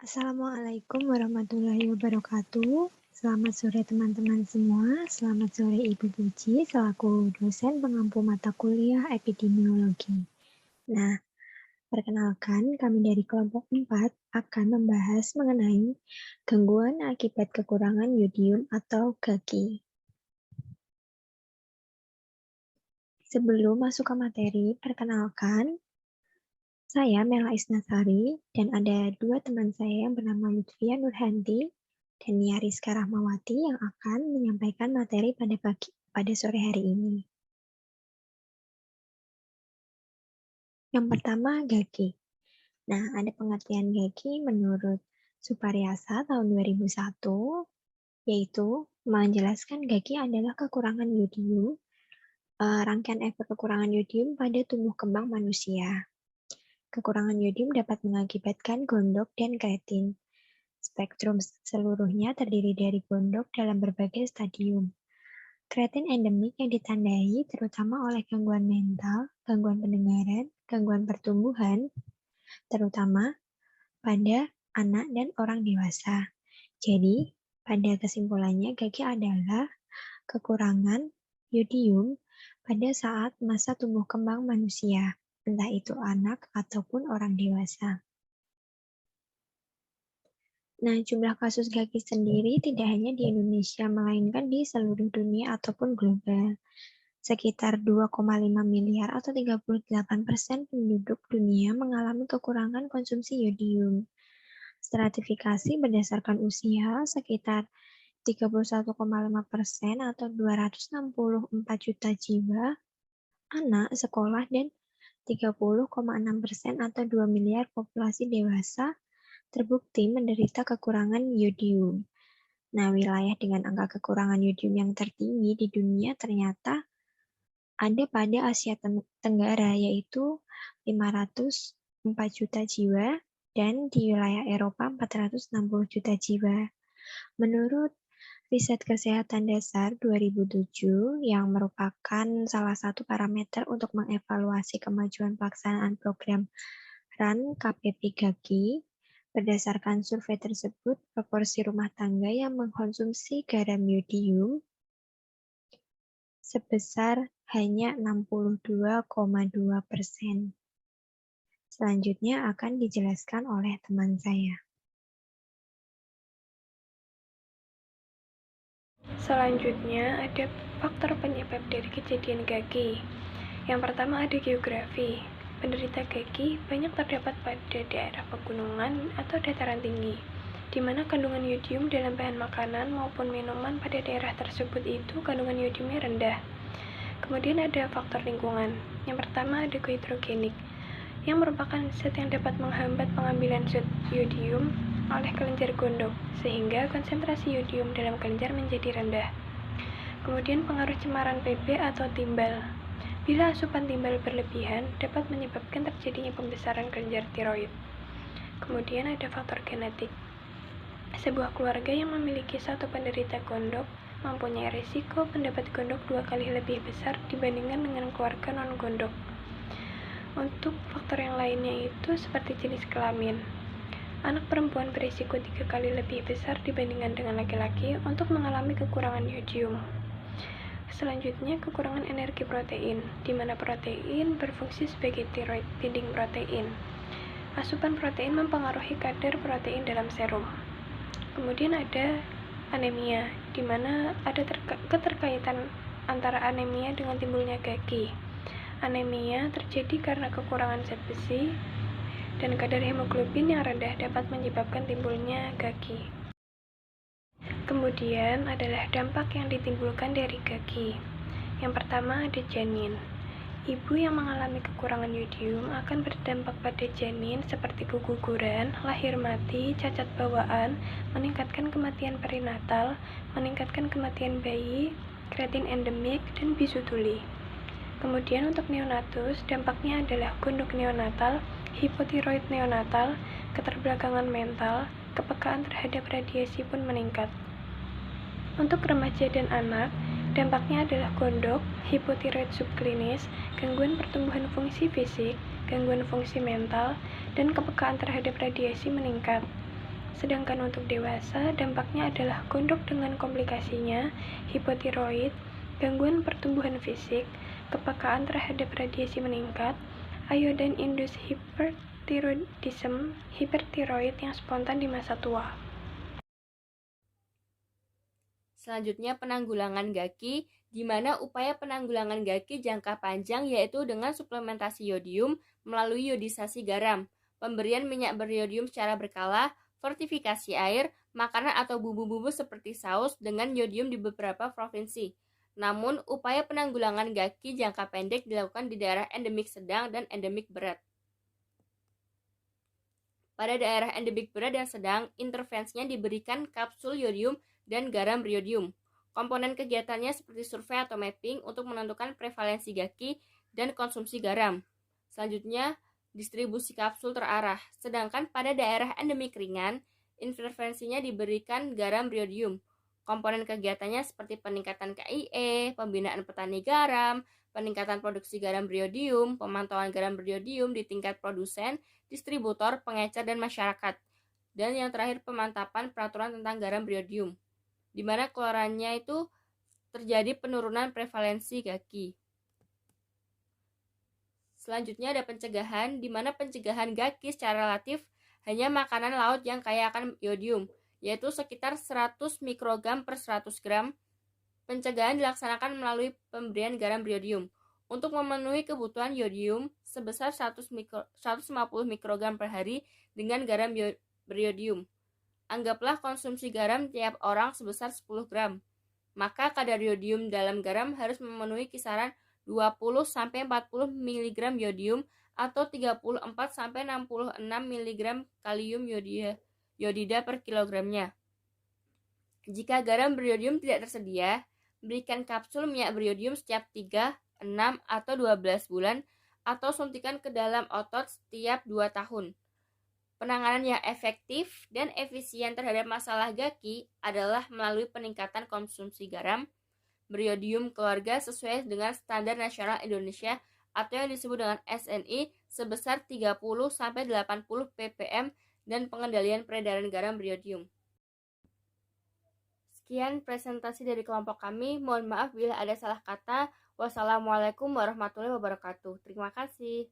Assalamualaikum warahmatullahi wabarakatuh. Selamat sore teman-teman semua. Selamat sore Ibu Puji selaku dosen pengampu mata kuliah epidemiologi. Nah, perkenalkan kami dari kelompok 4 akan membahas mengenai gangguan akibat kekurangan yodium atau GAGI. Sebelum masuk ke materi, perkenalkan, saya Mela Isnasari dan ada dua teman saya yang bernama Lutfia Nurhanti dan Nia Rizka Rahmawati yang akan menyampaikan materi pada sore hari ini. Yang pertama, GAGI. Nah, ada pengertian GAGI menurut Suparyasa tahun 2001, yaitu menjelaskan GAGI adalah kekurangan yodium, rangkaian efek kekurangan yodium pada tumbuh kembang manusia. Kekurangan yodium dapat mengakibatkan gondok dan kreatin. Spektrum seluruhnya terdiri dari gondok dalam berbagai stadium. Kreatin endemik yang ditandai terutama oleh gangguan mental, gangguan pendengaran, gangguan pertumbuhan, terutama pada anak dan orang dewasa. Jadi, pada kesimpulannya, GAGI adalah kekurangan yodium pada saat masa tumbuh kembang manusia, entah itu anak ataupun orang dewasa. Nah, jumlah kasus GAGI sendiri tidak hanya di Indonesia, melainkan di seluruh dunia ataupun global. Sekitar 2,5 miliar atau 38% penduduk dunia mengalami kekurangan konsumsi yodium. Stratifikasi berdasarkan usia sekitar 31,5% atau 264 juta jiwa, anak sekolah dan 30,6% atau 2 miliar populasi dewasa terbukti menderita kekurangan yodium. Nah, wilayah dengan angka kekurangan yodium yang tertinggi di dunia ternyata ada pada Asia Tenggara, yaitu 504 juta jiwa, dan di wilayah Eropa 460 juta jiwa. Menurut Riset Kesehatan Dasar 2007, yang merupakan salah satu parameter untuk mengevaluasi kemajuan pelaksanaan program RAN KPP GAGI, berdasarkan survei tersebut, proporsi rumah tangga yang mengkonsumsi garam yodium sebesar hanya 62,2%. Selanjutnya akan dijelaskan oleh teman saya. Selanjutnya ada faktor penyebab dari kejadian GAGI. Yang pertama ada geografi. Penderita GAGI banyak terdapat pada daerah pegunungan atau dataran tinggi, di mana kandungan yodium dalam bahan makanan maupun minuman pada daerah tersebut itu kandungan yodiumnya rendah. Kemudian ada faktor lingkungan. Yang pertama ada goitrogenik, yang merupakan zat yang dapat menghambat pengambilan zat yodium oleh kelenjar gondok, sehingga konsentrasi yodium dalam kelenjar menjadi rendah. Kemudian pengaruh cemaran Pb atau timbal. Bila asupan timbal berlebihan, dapat menyebabkan terjadinya pembesaran kelenjar tiroid. Kemudian ada faktor genetik. Sebuah keluarga yang memiliki satu penderita gondok mempunyai risiko mendapat gondok 2 kali lebih besar dibandingkan dengan keluarga non-gondok. Untuk faktor yang lainnya itu seperti jenis kelamin. Anak perempuan berisiko 3 kali lebih besar dibandingkan dengan laki-laki untuk mengalami kekurangan yodium. Selanjutnya, kekurangan energi protein, di mana protein berfungsi sebagai thyroid binding protein. Asupan protein mempengaruhi kadar protein dalam serum. Kemudian ada anemia, di mana ada keterkaitan antara anemia dengan timbulnya GAGI. Anemia terjadi karena kekurangan zat besi, dan kadar hemoglobin yang rendah dapat menyebabkan timbulnya GAGI. Kemudian adalah dampak yang ditimbulkan dari GAGI. Yang pertama ada janin. Ibu yang mengalami kekurangan yodium akan berdampak pada janin seperti keguguran, lahir mati, cacat bawaan, meningkatkan kematian perinatal, meningkatkan kematian bayi, kreatin endemik, dan bisu tuli. Kemudian untuk neonatus, dampaknya adalah gondok neonatal, hipotiroid neonatal, keterbelakangan mental, kepekaan terhadap radiasi pun meningkat. Untuk remaja dan anak, dampaknya adalah gondok, hipotiroid subklinis, gangguan pertumbuhan fungsi fisik, gangguan fungsi mental, dan kepekaan terhadap radiasi meningkat. Sedangkan untuk dewasa, dampaknya adalah gondok dengan komplikasinya, hipotiroid, gangguan pertumbuhan fisik, kepekaan terhadap radiasi meningkat, iodine-induced hyperthyroidism, hipertiroid yang spontan di masa tua. Selanjutnya penanggulangan gaki, di mana upaya penanggulangan gaki jangka panjang yaitu dengan suplementasi yodium melalui yodisasi garam, pemberian minyak beriodium secara berkala, fortifikasi air, makanan atau bumbu-bumbu seperti saus dengan yodium di beberapa provinsi. Namun, upaya penanggulangan gaki jangka pendek dilakukan di daerah endemik sedang dan endemik berat. Pada daerah endemik berat dan sedang, intervensinya diberikan kapsul yodium dan garam beriodium. Komponen kegiatannya seperti survei atau mapping untuk menentukan prevalensi gaki dan konsumsi garam. Selanjutnya, distribusi kapsul terarah. Sedangkan pada daerah endemik ringan, intervensinya diberikan garam beriodium. Komponen kegiatannya seperti peningkatan KIE, pembinaan petani garam, peningkatan produksi garam beriodium, pemantauan garam beriodium di tingkat produsen, distributor, pengecer, dan masyarakat. Dan yang terakhir pemantapan peraturan tentang garam beriodium, di mana keluarannya itu terjadi penurunan prevalensi gaki. Selanjutnya ada pencegahan, di mana pencegahan gaki secara relatif hanya makanan laut yang kaya akan yodium, yaitu sekitar 100 mikrogram per 100 gram. Pencegahan dilaksanakan melalui pemberian garam beriodium. Untuk memenuhi kebutuhan yodium sebesar 150 mikrogram per hari dengan garam beriodium. Anggaplah konsumsi garam tiap orang sebesar 10 gram. Maka kadar yodium dalam garam harus memenuhi kisaran 20-40 mg yodium atau 34-66 mg kalium yodida per kilogramnya. Jika garam beriodium tidak tersedia, berikan kapsul minyak beriodium setiap 3, 6, atau 12 bulan atau suntikan ke dalam otot setiap 2 tahun. Penanganan yang efektif dan efisien terhadap masalah gaki adalah melalui peningkatan konsumsi garam beriodium keluarga sesuai dengan standar nasional Indonesia atau yang disebut dengan SNI sebesar 30-80 ppm dan pengendalian peredaran garam beriodium. Sekian presentasi dari kelompok kami. Mohon maaf bila ada salah kata. Wassalamualaikum warahmatullahi wabarakatuh. Terima kasih.